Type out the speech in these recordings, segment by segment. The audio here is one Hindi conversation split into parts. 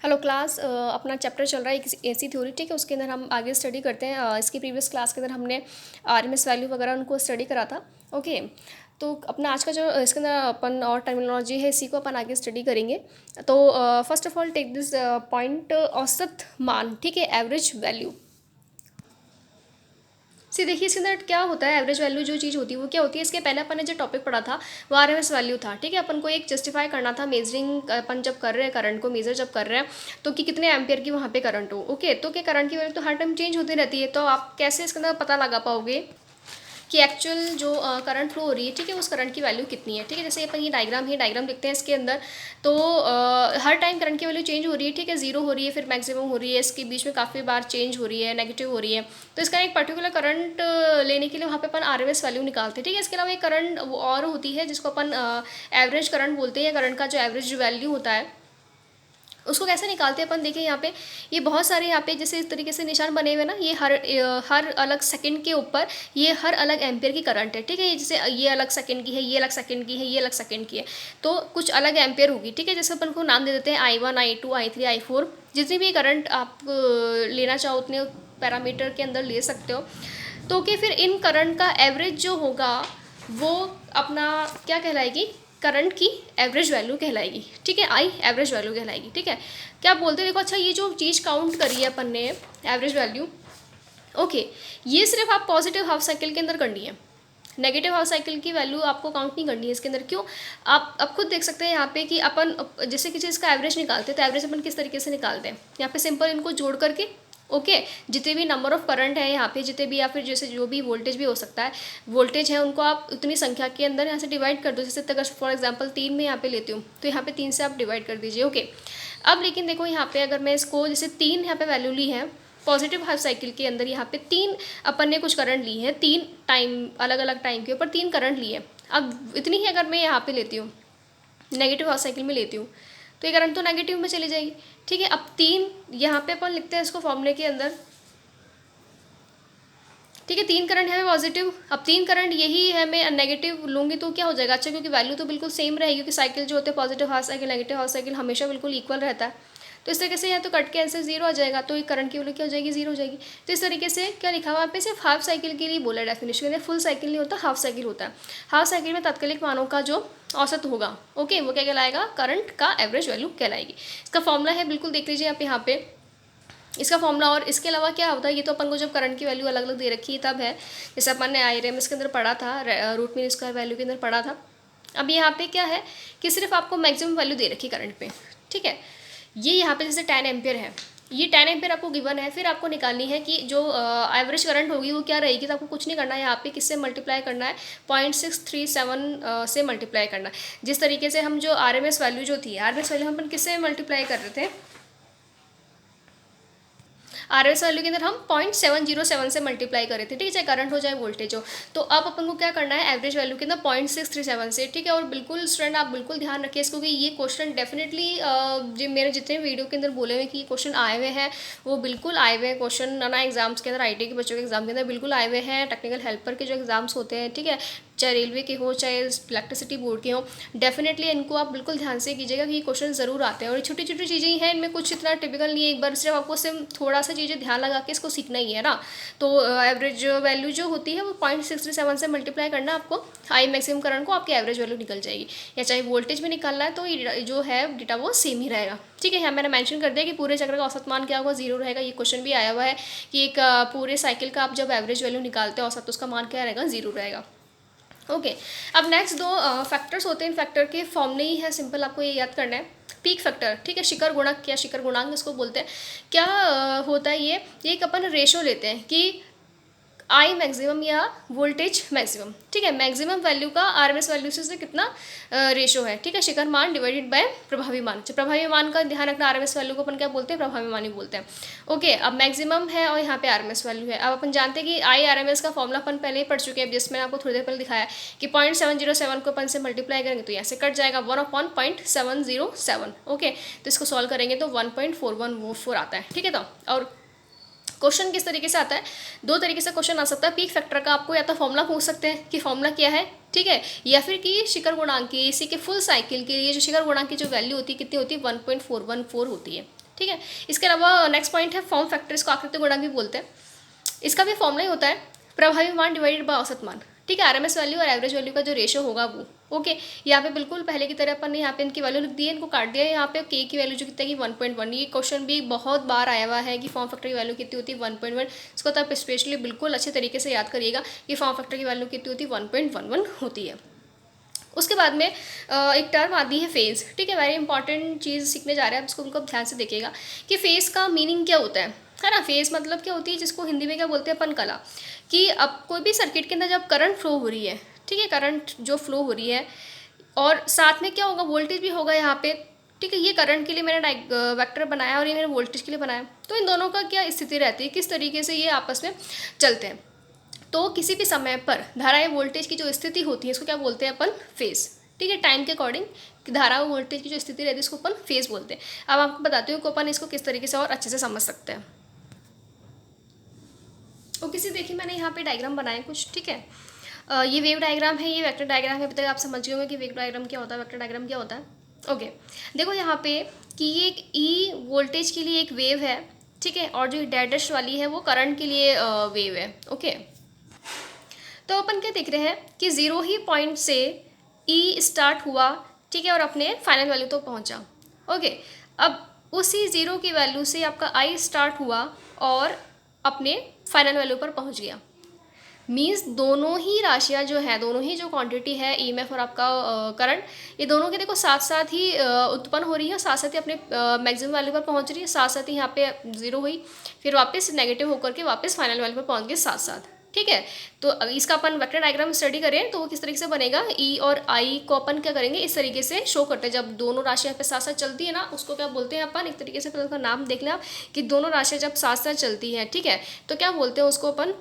हेलो क्लास, अपना चैप्टर चल रहा है एक एसी थ्योरी। ठीक है, उसके अंदर हम आगे स्टडी करते हैं। इसकी प्रीवियस क्लास के अंदर हमने आरएमएस वैल्यू वगैरह उनको स्टडी करा था। ओके, तो अपना आज का जो इसके अंदर अपन और टर्मिनोलॉजी है इसी को अपन आगे स्टडी करेंगे। तो first of all take this point औसत मान। ठीक है, एवरेज वैल्यू। सी देखिए, इसके अंदर क्या होता है, एवरेज वैल्यू जो चीज़ होती है वो क्या होती है। इसके पहले अपन ने जो टॉपिक पढ़ा था वो आरएमएस वैल्यू था। ठीक है, अपन को एक जस्टिफाई करना था मेजरिंग, अपन जब कर रहे हैं करंट को मेजर जब कर रहे हैं तो कि कितने एम्पियर की वहाँ पे करंट हो। ओके, तो क्या करंट की वैल्यू तो हर टाइम चेंज होती रहती है, तो आप कैसे इसके अंदर पता लगा पाओगे कि एक्चुअल जो करंट फ्लो हो रही है, ठीक है, उस करंट की वैल्यू कितनी है। ठीक है, जैसे अपन ये डायग्राम लिखते हैं इसके अंदर, तो हर टाइम करंट की वैल्यू चेंज हो रही है। ठीक है, जीरो हो रही है, फिर मैक्सिमम हो रही है, इसके बीच में काफ़ी बार चेंज हो रही है, नेगेटिव हो रही है। तो इसका एक पर्टिकुलर करंट लेने के लिए वहाँ पे अपन आरएमएस वैल्यू निकालते हैं। ठीक है, इसके अलावा एक करंट और होती है जिसको अपन एवरेज करंट बोलते हैं, या करंट का जो एवरेज वैल्यू होता है उसको कैसे निकालते हैं अपन। देखिए यहाँ पे ये बहुत सारे यहाँ पे जैसे इस तरीके से निशान बने हुए ना, ये हर अलग सेकंड के ऊपर ये हर अलग एम्पियर की करंट है। ठीक है, ये जैसे ये अलग सेकंड की है, ये अलग सेकंड की है, ये अलग सेकंड की है, तो कुछ अलग एम्पियर होगी। ठीक है, जैसे अपन को नाम दे देते हैं I1 I2 I3 I4। जितनी भी करंट आप लेना चाहो उतने पैरामीटर के अंदर ले सकते हो। तो कि फिर इन करंट का एवरेज जो होगा वो अपना क्या कहलाएगी, करंट की एवरेज वैल्यू कहलाएगी। ठीक है, आई एवरेज वैल्यू कहलाएगी। ठीक है, क्या बोलते हैं, देखो अच्छा ये जो चीज़ काउंट करी है अपन ने एवरेज वैल्यू, ओके, ये सिर्फ आप पॉजिटिव हाफ साइकिल के अंदर करनी है, नेगेटिव हाफ साइकिल की वैल्यू आपको काउंट नहीं करनी है इसके अंदर। क्यों, आप खुद देख सकते हैं यहाँ पे कि अपन जैसे किसी चीज़ का एवरेज निकालते हैं तो एवरेज अपन किस तरीके से निकालते हैं, यहाँ पे सिंपल इनको जोड़ करके। ओके, जितने भी नंबर ऑफ करंट है यहाँ पे, जितने भी या फिर जैसे जो भी वोल्टेज भी हो सकता है, वोल्टेज है उनको आप उतनी संख्या के अंदर यहाँ से डिवाइड कर दो। जैसे अगर फॉर एग्जांपल 3 में यहाँ पे लेती हूँ तो यहाँ पे 3 से आप डिवाइड कर दीजिए। ओके, अब लेकिन देखो यहाँ पे अगर मैं इसको जैसे 3 यहाँ पे वैल्यू ली है पॉजिटिव हाफ साइकिल के अंदर, यहाँ पे 3 अपन ने कुछ करंट ली है, 3 टाइम अलग अलग टाइम के ऊपर 3 करंट ली है। अब इतनी ही अगर मैं यहाँ पे लेती हूँ नेगेटिव हाफ साइकिल में लेती हूँ तो ये करंट तो नेगेटिव में चली जाएगी। ठीक है, अब 3 यहाँ पे अपन लिखते हैं इसको फॉर्मूले के अंदर। ठीक है, 3 करंट है पॉजिटिव, अब 3 करंट यही है मैं नेगेटिव लूँगी तो क्या हो जाएगा, अच्छा क्योंकि वैल्यू तो बिल्कुल सेम रहेगी, क्योंकि साइकिल जो होते हैं positive half cycle negative half cycle हमेशा बिल्कुल इक्वल रहता है। तो इस तरीके से यहाँ तो कट के आंसर जीरो आ जाएगा, तो ये करंट की वैल्यू क्या हो जाएगी, जीरो हो जाएगी। तो इस तरीके से क्या लिखा हुआ पे सिर्फ हाफ साइकिल के लिए बोला डेफिनेशन, फुल साइकिल नहीं होता, हाफ साइकिल होता है। हाफ साइकिल में तात्कालिक मानों का जो औसत होगा, ओके, वो क्या कहलाएगा, करंट का एवरेज वैल्यू कहलाएगी। इसका फॉर्मूला है, बिल्कुल देख लीजिए आप यहाँ पे इसका फॉर्मूला। और इसके अलावा क्या होता है, ये तो अपन को जब करंट की वैल्यू अलग अलग दे रखी है तब है, जैसे अपन ने आरएमएस के अंदर पढ़ा था, रूट मीन स्क्वायर वैल्यू के अंदर पढ़ा था। अब यहाँ पे क्या है कि सिर्फ आपको मैक्सिमम वैल्यू दे रखी करंट पे। ठीक है, ये यहाँ पे जैसे 10 एम्पियर है, ये 10 एम्पियर आपको गिवन है, फिर आपको निकालनी है कि जो एवरेज करंट होगी वो क्या रहेगी। तो आपको कुछ नहीं करना है, यहाँ पे किससे मल्टीप्लाई करना है, 0.637 से मल्टीप्लाई करना है। जिस तरीके से हम जो आरएमएस वैल्यू जो थी, आरएमएस वैल्यू हम अपन किससे मल्टीप्लाई कर रहे थे, आरएस वैल्यू के अंदर हम 0.707 से मल्टीप्लाई करे थे। ठीक है, चाहे करंट हो चाहे वोल्टेज हो। तो अब अपन को क्या करना है, एवरेज वैल्यू के अंदर 0.637 से। ठीक है, और बिल्कुल स्टूडेंट आप बिल्कुल ध्यान रखिए इसको कि ये क्वेश्चन डेफिनेटली जो मेरे जितने वीडियो के अंदर बोले हुए कि ये क्वेश्चन आए हुए हैं वो बिल्कुल आए हुए हैं क्वेश्चन ना एग्जाम्स के अंदर, आईटी के बच्चों के एग्जाम के अंदर बिल्कुल आए हुए हैं। टेक्निकल हेल्पर के जो एग्जाम्स होते हैं, ठीक है, चाहे रेलवे के हो चाहे इलेक्ट्रिसिटी बोर्ड के हो, डेफिनेटली इनको आप बिल्कुल ध्यान से कीजिएगा कि ये क्वेश्चन ज़रूर आते हैं। और छोटी छोटी चीज़ें ही हैं, इनमें कुछ इतना टिपिकल नहीं है, एक बार सिर्फ आपको सिर्फ थोड़ा सा चीज़ें ध्यान लगा के इसको सीखना ही है ना। तो एवरेज वैल्यू जो होती है वो 0.637 से मल्टीप्लाई करना आपको, हाई मैक्सिमम करंट को आपकी एवरेज वैल्यू निकल जाएगी। या चाहे वोल्टेज में निकालना है तो जो है डेटा वो सेम ही रहेगा। ठीक है, यहाँ मैंने मेंशन कर दिया कि पूरे चक्र का औसत मान क्या होगा, जीरो रहेगा। ये क्वेश्चन भी आया हुआ है कि एक पूरे साइकिल का आप जब एवरेज वैल्यू निकालते हैं औसत, तो उसका मान क्या रहेगा, जीरो रहेगा। ओके, अब नेक्स्ट दो फैक्टर्स होते हैं, इन फैक्टर के फॉर्मूले ही है, सिंपल आपको ये याद करना है। पीक फैक्टर, ठीक है, शिखर गुणक या शिखर गुणांक इसको बोलते हैं। क्या होता है ये एक अपन रेशो लेते हैं कि आई मैक्सिमम या वोल्टेज मैक्सिमम। ठीक है, मैक्सिमम वैल्यू का आरएमएस वैल्यू से कितना रेशो है। ठीक है, शिखर मान डिवाइडेड बाय प्रभावी मान। प्रभावी मान का ध्यान रखना, आरएमएस वैल्यू को अपन क्या बोलते हैं, प्रभावी मान ही बोलते हैं। ओके, अब मैक्सिमम है और यहाँ पे आरएमएस वैल्यू है। अब अपन जानते हैं कि आई आरएमएस का फॉर्मूला अपन पहले ही पढ़ चुके हैं, जिसमें आपको थोड़ी देर पहले दिखाया कि 0.707 को अपन से मल्टीप्लाई करेंगे तो यहाँ से कट जाएगा 1/0.707। ओके, तो इसको सॉल्व करेंगे तो 1.4144 आता है। ठीक है, तो और क्वेश्चन किस तरीके से आता है, दो तरीके से क्वेश्चन आ सकता है। पीक फैक्टर का आपको या तो फॉर्मूला पूछ सकते हैं कि फॉर्मूला क्या है, ठीक है, या फिर कि शिखर गुणांक की, इसी के फुल साइकिल के लिए जो शिखर गुणांक की जो वैल्यू होती है कितनी होती है, 1.414 होती है। ठीक है। इसके अलावा नेक्स्ट पॉइंट है फॉर्म फैक्टर, इसको आकृति गुणक भी बोलते हैं। इसका भी फॉर्मूला ही होता है प्रभावी मान डिवाइडेड बाय औसत मान, ठीक है। आरएमएस वैल्यू और एवरेज वैल्यू का जो रेशो होगा वो, ओके। यहाँ पे बिल्कुल पहले की तरह अपन ने यहाँ पे इनकी वैल्यू लिख दी है, इनको काट दिया है। यहाँ पे के की वैल्यू जो कितनी है 1.1, ये क्वेश्चन भी बहुत बार आया हुआ है कि फॉर्म फैक्टर की वैल्यू कितनी होती है 1.1। इसको तो आप स्पेशली बिल्कुल अच्छे तरीके से याद करिएगा कि फॉर्म फैक्टर की वैल्यू कितनी होती है 1.11 होती है। उसके बाद में एक टर्म आती है फेज़, ठीक है। वेरी इंपॉर्टेंट चीज़ सीखने जा रहे हैं, इसको उनको ध्यान से देखिएगा कि फेज़ का मीनिंग क्या होता है ना। फेज़ मतलब क्या होती है, जिसको हिंदी में क्या बोलते हैं अपन कला, कि अब कोई भी सर्किट के अंदर जब करंट फ्लो हो रही है, ठीक है, करंट जो फ्लो हो रही है और साथ में क्या होगा वोल्टेज भी होगा यहाँ पे, ठीक है। ये करंट के लिए मैंने वेक्टर बनाया और ये मैंने वोल्टेज के लिए बनाया, तो इन दोनों का क्या स्थिति रहती है, किस तरीके से ये आपस में चलते हैं। तो किसी भी समय पर धारा या वोल्टेज की जो स्थिति होती है इसको क्या बोलते हैं अपन फेज़, ठीक है। टाइम के अकॉर्डिंग धारा और वोल्टेज की जो स्थिति रहती है इसको अपन फेज़ बोलते हैं। अब आपको बताती हूँ कि अपन इसको किस तरीके से और अच्छे से समझ सकते हैं। तो किसी देखिए मैंने यहाँ पे डायग्राम बनाए कुछ, ठीक है। ये वेव डायग्राम है, ये वेक्टर डायग्राम है। अभी तक आप समझ गए होंगे कि वेव डायग्राम क्या होता है, वेक्टर डायग्राम क्या होता है, ओके। देखो यहाँ पे कि ये एक ई वोल्टेज के लिए एक वेव है, ठीक है, और जो डैश वाली है वो करंट के लिए वेव है, ओके। तो अपन क्या देख रहे हैं कि ज़ीरो ही पॉइंट से ई स्टार्ट हुआ, ठीक है, और अपने फाइनल वैल्यू तो पहुंचा, ओके। अब उसी ज़ीरो की वैल्यू से आपका आई स्टार्ट हुआ और अपने फाइनल वैल्यू पर पहुंच गया। मीन्स दोनों ही राशियाँ जो है, दोनों ही जो क्वांटिटी है ईएमएफ और आपका करंट, ये दोनों के देखो साथ साथ ही उत्पन्न हो रही है, साथ साथ ही अपने मैक्सिमम वैल्यू पर पहुंच रही है, साथ साथ ही यहाँ पे ज़ीरो हुई, फिर वापस नेगेटिव होकर के वापस फाइनल वैल्यू पर पहुंच गए साथ साथ, ठीक है। तो इसका अपन वेक्टर डायग्राम स्टडी करें तो वो किस तरीके से बनेगा, ई और आई को अपन क्या करेंगे इस तरीके से शो करते हैं। जब दोनों राशियाँ पे साथ साथ चलती है ना, उसको क्या बोलते हैं अपन, एक तरीके से पहले उसका नाम देख लें आप कि दोनों राशियाँ जब साथ साथ चलती हैं, ठीक है, तो क्या बोलते हैं उसको अपन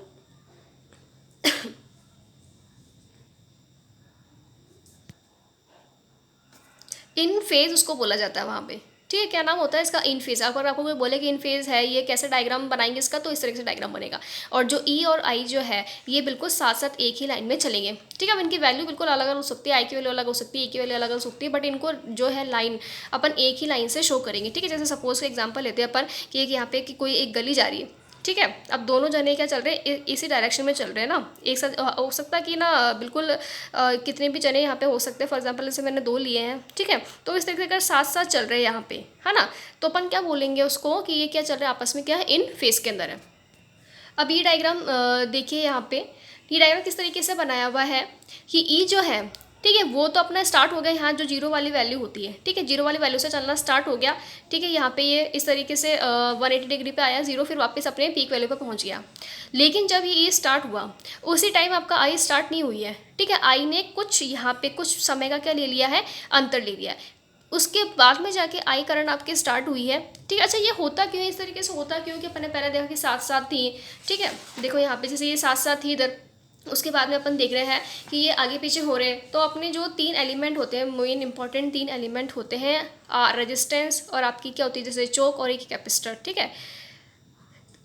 इन फेज उसको बोला जाता है वहाँ पे, ठीक है। क्या नाम होता है इसका, इन फेज। अगर आपको कोई बोले कि इन फेज है ये कैसे डायग्राम बनाएंगे इसका, तो इस तरीके से डायग्राम बनेगा। और जो ई और आई जो है ये बिल्कुल साथ साथ एक ही लाइन में चलेंगे, ठीक है। अब इनकी वैल्यू बिल्कुल अलग अलग हो सकती है, आई की वैल्यू अलग हो सकती है, ई की वैल्यू अलग हो सकती है, बट इनको जो है लाइन अपन एक ही लाइन से शो करेंगे, ठीक है। जैसे सपोज का एग्जाम्पल लेते हैं अपन कि एक यहाँ पे कि कोई एक गली जा रही है, ठीक है। अब दोनों जने क्या चल रहे हैं, इसी डायरेक्शन में चल रहे हैं ना, एक साथ हो सकता है कि ना बिल्कुल कितने भी जने यहाँ पे हो सकते हैं। फॉर एग्जांपल जैसे मैंने दो लिए हैं, ठीक है, तो इस तरीके से अगर साथ साथ चल रहे हैं यहाँ पे, है ना, तो अपन क्या बोलेंगे उसको कि ये क्या चल रहा है आपस में, क्या है, इन फेस के अंदर है। अब ये डायग्राम देखिए यहाँ पे, ये डायग्राम किस तरीके से बनाया हुआ है कि ई जो है, ठीक है, वो तो अपना स्टार्ट हो गया यहाँ जो जीरो वाली वैल्यू होती है, ठीक है, जीरो वाली वैल्यू से चलना स्टार्ट हो गया, ठीक है। यहाँ पे ये इस तरीके से 180 डिग्री पे आया जीरो, फिर वापस अपने पीक वैल्यू पे पहुँच गया। लेकिन जब ये स्टार्ट हुआ उसी टाइम आपका आई स्टार्ट नहीं हुई है, ठीक है। आई ने कुछ यहाँ पे कुछ समय का क्या ले लिया है, अंतर ले लिया है, उसके बाद में जाके आई करंट आपके स्टार्ट हुई है, ठीक है। अच्छा ये होता क्यों है, इस तरीके से होता क्यों कि अपन ने पहले देखा कि साथ साथ थी, ठीक है। देखो यहाँ पे जैसे ये साथ साथ थी इधर, उसके बाद में अपन देख रहे हैं कि ये आगे पीछे हो रहे हैं। तो अपने जो तीन एलिमेंट होते हैं, मेन इंपॉर्टेंट तीन एलिमेंट होते हैं, रेजिस्टेंस और आपकी क्या होती है जैसे चोक और एक कैपेसिटर, ठीक है।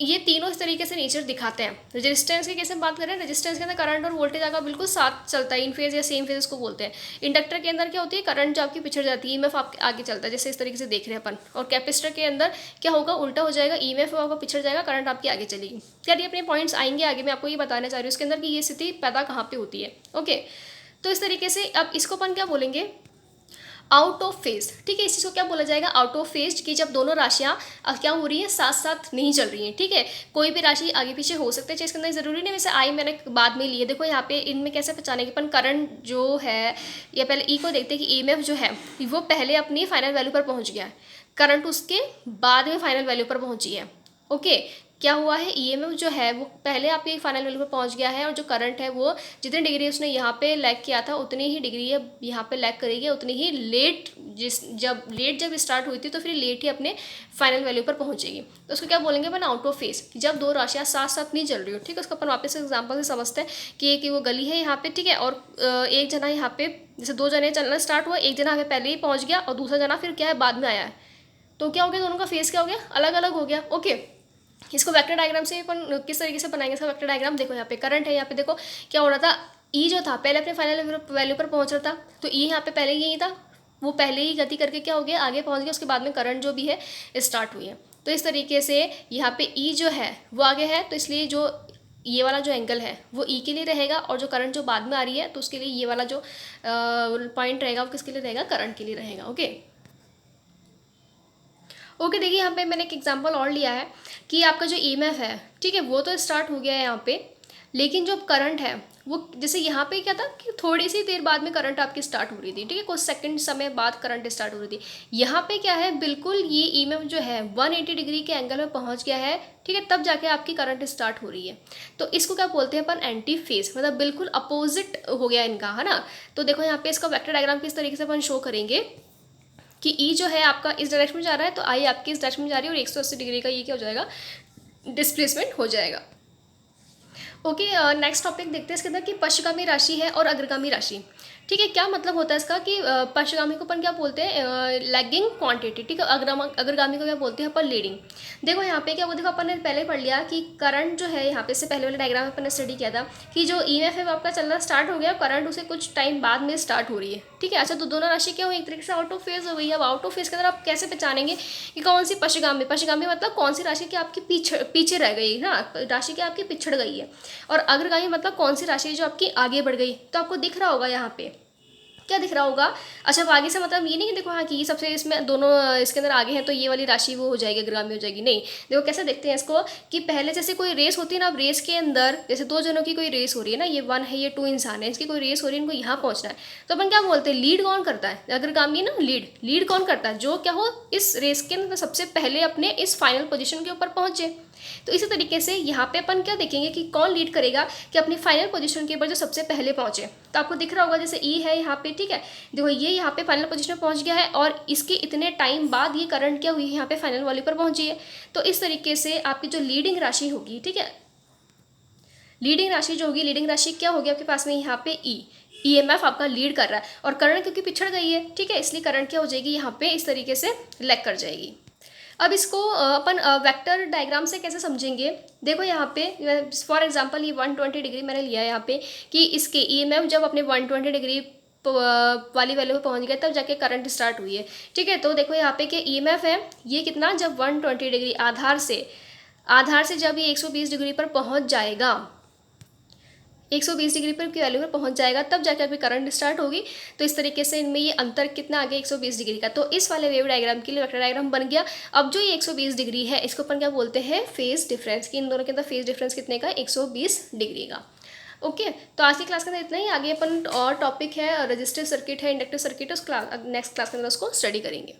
ये तीनों इस तरीके से नेचर दिखाते हैं। रेजिस्टेंस की कैसे बात करें, रेजिस्टेंस के अंदर करंट और वोल्टेज आकर बिल्कुल साथ चलता है, इन फेज या सेम फेज इसको बोलते हैं। इंडक्टर के अंदर क्या होती है, करंट जो आपकी पिछड़ जाती है, ईएमएफ आपके आगे चलता है, जैसे इस तरीके से देख रहे हैं अपन। और कैपेसिटर के अंदर क्या होगा, उल्टा हो जाएगा, ईएमएफ आपका पिछड़ जाएगा, करंट आपकी आगे चलेगी। यार ये अपने पॉइंट्स आएंगे आगे, मैं आपको ये बताना चाह रही हूँ इसके अंदर कि ये स्थिति पैदा कहाँ पे होती है, ओके। तो इस तरीके से अब इसको अपन क्या बोलेंगे, आउट ऑफ फेज, ठीक है। इस चीज़ को क्या बोला जाएगा, आउट ऑफ फेज, कि जब दोनों राशियाँ क्या हो रही हैं, साथ साथ नहीं चल रही हैं, ठीक है। कोई भी राशि आगे पीछे हो सकते हैं, चाहे इसके अंदर ज़रूरी नहीं वैसे आई मैंने बाद में लिए। देखो यहाँ पे इनमें कैसे पहचाने कि अपन करंट जो है, या पहले ई को देखते हैं कि ईएमएफ जो है वो पहले अपनी फाइनल वैल्यू पर पहुँच गया है, करंट उसके बाद में फाइनल वैल्यू पर पहुँची है, ओके। क्या हुआ है, ईएमएफ जो है वो पहले आपके फाइनल वैल्यू पर पहुंच गया है, और जो करंट है वो जितनी डिग्री उसने यहाँ पे लैग किया था उतनी ही डिग्री यहाँ पे लैग करेगी, उतनी ही लेट, जब स्टार्ट हुई थी तो फिर लेट ही अपने फाइनल वैल्यू पर पहुंचेगी। तो उसको क्या बोलेंगे अपन, आउट ऑफ फेज, जब दो राशियाँ साथ साथ नहीं चल रही हो, ठीक है। उसको अपन वापस एग्जाम्पल से समझते हैं कि वो गली है यहाँ पे, ठीक है, और एक जना यहाँ पे, जैसे दो जने चलना स्टार्ट हुआ, एक जना यहाँ पे पहले ही पहुँच गया और दूसरा जना फिर क्या है बाद में आया है, तो क्या हो गया, दोनों का फेस क्या हो गया, अलग अलग हो गया, ओके। इसको वेक्टर डायग्राम से अपन किस तरीके से बनाएंगे इसका वेक्टर डायग्राम, देखो यहाँ पे करंट है, यहाँ पे देखो क्या हो रहा था, ई जो था पहले अपने फाइनल वैल्यू पर पहुंच रहा था, तो ई यहाँ पे पहले यही था, वो पहले ही गति करके क्या हो गया, आगे पहुंच गया, उसके बाद में करंट जो भी है स्टार्ट हुई है। तो इस तरीके से यहाँ पे ई जो है वो आगे है, तो इसलिए जो ये वाला जो एंगल है वो ई के लिए रहेगा, और जो करंट जो बाद में आ रही है तो उसके लिए ये वाला जो पॉइंट रहेगा वो किसके लिए रहेगा, करंट के लिए रहेगा। ओके ओके देखिए यहाँ पे मैंने एक एग्जांपल और लिया है कि आपका जो ईएमएफ है, ठीक है, वो तो स्टार्ट हो गया है यहाँ पे, लेकिन जो करंट है वो जैसे यहाँ पे क्या था कि थोड़ी सी देर बाद में करंट आपकी स्टार्ट हो रही थी, ठीक है, कुछ सेकंड समय बाद करंट स्टार्ट हो रही थी। यहाँ पे क्या है, बिल्कुल ये ईएमएफ जो है 180 डिग्री के एंगल में पहुँच गया है, ठीक है, तब जाके आपकी करंट स्टार्ट हो रही है। तो इसको क्या बोलते हैं अपन, एंटी फेज, मतलब बिल्कुल अपोजिट हो गया इनका, है ना। तो देखो यहाँ पे इसका वेक्टर डायग्राम किस तरीके से अपन शो करेंगे कि ई जो है आपका इस डायरेक्शन में जा रहा है, तो आई आपकी इस डायरेक्शन में जा रही है, और 180 डिग्री का ये क्या हो जाएगा, डिस्प्लेसमेंट हो जाएगा। ओके नेक्स्ट टॉपिक देखते हैं इसके अंदर कि पश्चगामी राशि है और अग्रगामी राशि। ठीक है, क्या मतलब होता है इसका कि पश्चगामी को अपन क्या बोलते हैं, लैगिंग क्वांटिटी, ठीक है, अग्रगामी को क्या बोलते हैं अपन, लीडिंग। देखो यहाँ पे क्या वो, देखो अपन ने पहले पढ़ लिया कि करंट जो है यहाँ पे, इससे पहले वाले डायग्राम में अपन ने स्टडी किया था कि जो ईएमएफ है वो आपका चलना स्टार्ट हो गया, करंट उसे कुछ टाइम बाद में स्टार्ट हो रही है, ठीक है। अच्छा, तो दोनों राशि क्या हुई, एक तरीके से आउट ऑफ फेज हो गई। अब आउट ऑफ फेज के अंदर आप कैसे पहचानेंगे कि कौन सी पश्चगामी, पश्चगामी मतलब कौन सी राशि की आपकी पीछे रह गई ना, राशि की आपकी पिछड़ गई है, और अग्रगामी मतलब कौन सी राशि जो आपकी आगे बढ़ गई। तो आपको दिख रहा होगा यहाँ पे, क्या दिख रहा होगा, अच्छा आगे से मतलब ये नहीं कि देखो हाँ कि ये सबसे इसमें दोनों इसके अंदर आगे हैं तो ये वाली राशि वो हो जाएगी, अग्रगामी हो जाएगी, नहीं। देखो कैसे देखते हैं इसको कि पहले जैसे कोई रेस होती है ना, अब रेस के अंदर जैसे दो जनों की कोई रेस हो रही है ना, ये 1 है, ये 2 इंसान है, इसकी कोई रेस हो रही है, इनको यहाँ पहुँचना है, तो अपन क्या बोलते हैं, लीड कौन करता है, अग्रगामी ना, लीड कौन करता है, जो क्या हो इस रेस के अंदर सबसे पहले अपने इस फाइनल पोजिशन के ऊपर पहुँचे। तो इसी तरीके से यहाँ पे अपन क्या देखेंगे कि कौन लीड करेगा, कि अपनी फाइनल पोजीशन के ऊपर जो सबसे पहले पहुंचे। तो आपको दिख रहा होगा जैसे ई है यहाँ पे, ठीक है, देखो ये यहाँ पे फाइनल पोजीशन में पहुंच गया है, और इसके इतने टाइम बाद ये करंट क्या हुई है, यहाँ पे फाइनल वाले पर पहुंची है। तो इस तरीके से आपकी जो लीडिंग राशि होगी, ठीक है, लीडिंग राशि जो होगी, लीडिंग राशि क्या होगी आपके पास में यहाँ पे ईएमएफ आपका लीड कर रहा है, और करंट क्योंकि पिछड़ गई है, ठीक है, इसलिए करंट क्या हो जाएगी यहाँ पे इस तरीके से लैग कर जाएगी। अब इसको अपन वेक्टर डायग्राम से कैसे समझेंगे, देखो यहाँ पे फॉर एग्जांपल ये 120 डिग्री मैंने लिया है यहाँ पे कि इसके ईएमएफ जब अपने 120 डिग्री वाली वैल्यू पे पहुँच गया तब जाके करंट स्टार्ट हुई है, ठीक है। तो देखो यहाँ पे कि ईएमएफ है ये कितना, जब 120 डिग्री आधार से जब ये 120 डिग्री पर पहुँच जाएगा, 120 डिग्री पर की वैल्यू पर पहुंच जाएगा, तब जाकर अभी करंट स्टार्ट होगी। तो इस तरीके से इनमें ये अंतर कितना आ गया, 120 डिग्री का। तो इस वाले वेव डायग्राम के लिए वेक्टर डायग्राम बन गया। अब जो ये 120 डिग्री है इसको अपन क्या बोलते हैं, फेज डिफरेंस, कि इन दोनों के अंदर फेज डिफरेंस कितने का, 120 डिग्री का। ओके तो आज की क्लास के अंदर इतना ही, आगे अपन और टॉपिक है रजिस्टिव सर्किट है, इंडक्टिव सर्किट है, उस नेक्स्ट क्लास के अंदर उसको स्टडी करेंगे।